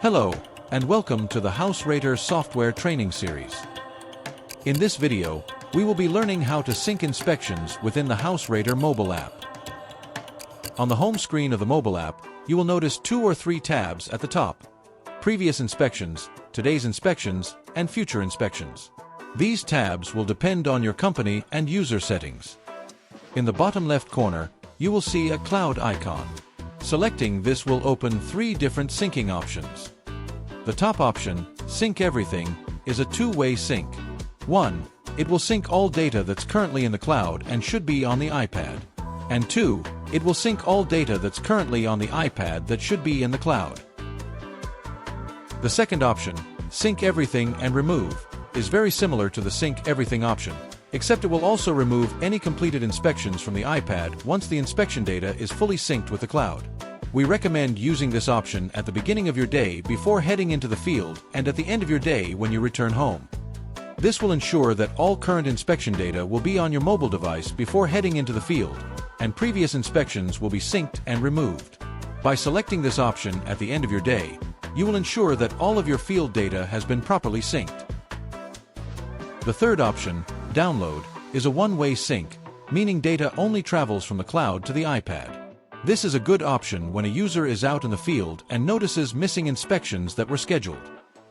Hello, and welcome to the HouseRater software training series. In this video, we will be learning how to sync inspections within the HouseRater mobile app. On the home screen of the mobile app, you will notice 2 or 3 tabs at the top: Previous Inspections, Today's Inspections, and Future Inspections. These tabs will depend on your company and user settings. In the bottom left corner, you will see a cloud icon. Selecting this will open 3 different syncing options. The top option, Sync Everything, is a two-way sync. 1. It will sync all data that's currently in the cloud and should be on the iPad. And 2. It will sync all data that's currently on the iPad that should be in the cloud. The second option, Sync Everything and Remove, is very similar to the Sync Everything option, except it will also remove any completed inspections from the iPad once the inspection data is fully synced with the cloud. We recommend using this option at the beginning of your day before heading into the field and at the end of your day when you return home. This will ensure that all current inspection data will be on your mobile device before heading into the field, and previous inspections will be synced and removed. By selecting this option at the end of your day, you will ensure that all of your field data has been properly synced. The third option, Download, is a one-way sync, meaning data only travels from the cloud to the iPad. This is a good option when a user is out in the field and notices missing inspections that were scheduled.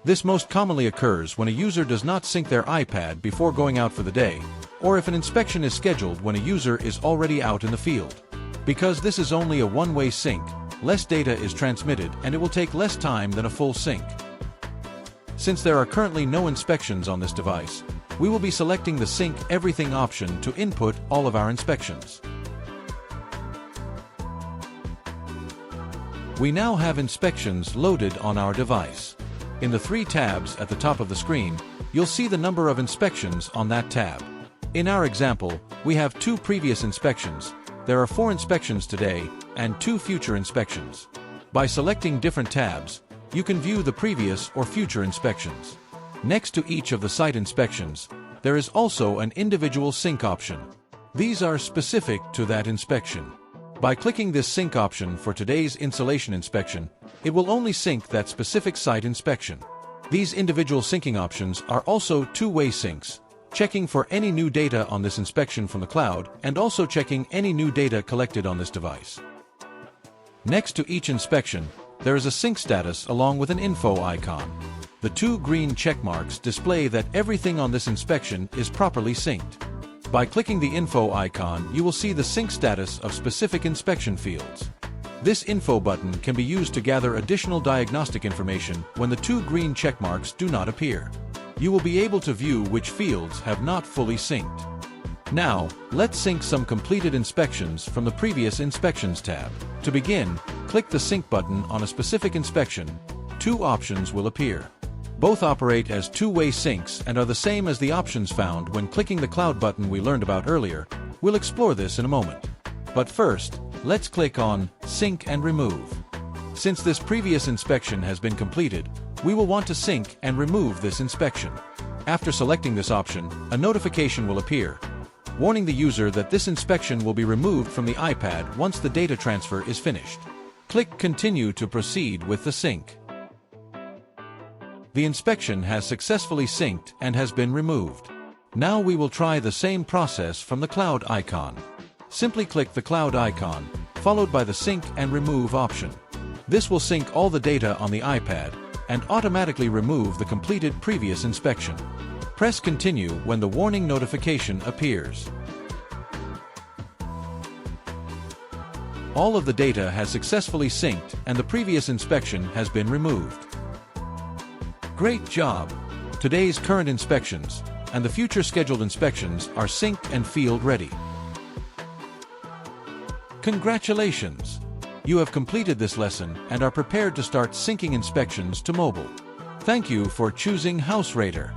This most commonly occurs when a user does not sync their iPad before going out for the day, or if an inspection is scheduled when a user is already out in the field. Because this is only a one-way sync, less data is transmitted and it will take less time than a full sync. Since there are currently no inspections on this device, we will be selecting the Sync Everything option to input all of our inspections. We now have inspections loaded on our device. In the 3 tabs at the top of the screen, you'll see the number of inspections on that tab. In our example, we have 2 previous inspections, there are 4 inspections today, and 2 future inspections. By selecting different tabs, you can view the previous or future inspections. Next to each of the site inspections, there is also an individual sync option. These are specific to that inspection. By clicking this sync option for today's installation inspection, it will only sync that specific site inspection. These individual syncing options are also two-way syncs, checking for any new data on this inspection from the cloud and also checking any new data collected on this device. Next to each inspection, there is a sync status along with an info icon. The 2 green check marks display that everything on this inspection is properly synced. By clicking the info icon, you will see the sync status of specific inspection fields. This info button can be used to gather additional diagnostic information when the 2 green check marks do not appear. You will be able to view which fields have not fully synced. Now, let's sync some completed inspections from the Previous Inspections tab. To begin, click the Sync button on a specific inspection. 2 options will appear. Both operate as two-way syncs and are the same as the options found when clicking the cloud button we learned about earlier. We'll explore this in a moment. But first, let's click on Sync and Remove. Since this previous inspection has been completed, we will want to sync and remove this inspection. After selecting this option, a notification will appear, warning the user that this inspection will be removed from the iPad once the data transfer is finished. Click Continue to proceed with the sync. The inspection has successfully synced and has been removed. Now we will try the same process from the cloud icon. Simply click the cloud icon, followed by the Sync and Remove option. This will sync all the data on the iPad and automatically remove the completed previous inspection. Press Continue when the warning notification appears. All of the data has successfully synced and the previous inspection has been removed. Great job! Today's current inspections and the future scheduled inspections are synced and field ready. Congratulations! You have completed this lesson and are prepared to start syncing inspections to mobile. Thank you for choosing HouseRater.